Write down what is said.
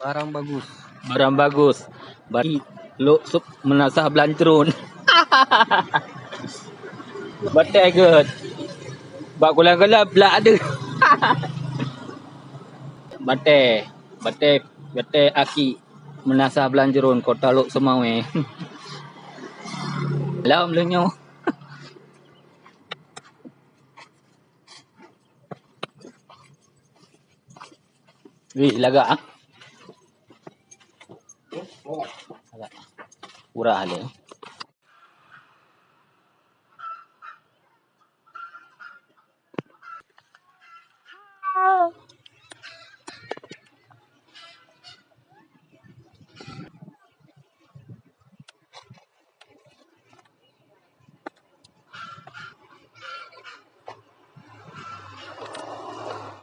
Barang bagus. Barang bagus. Bagi lo sup menasah belancerun. Betul good. Bak kulang-kulang belak ada. Betul. Betul. Betul aki menasah belancerun kota Lok Semawe. Lah melenyo. Wih, lagak ah. Urah le.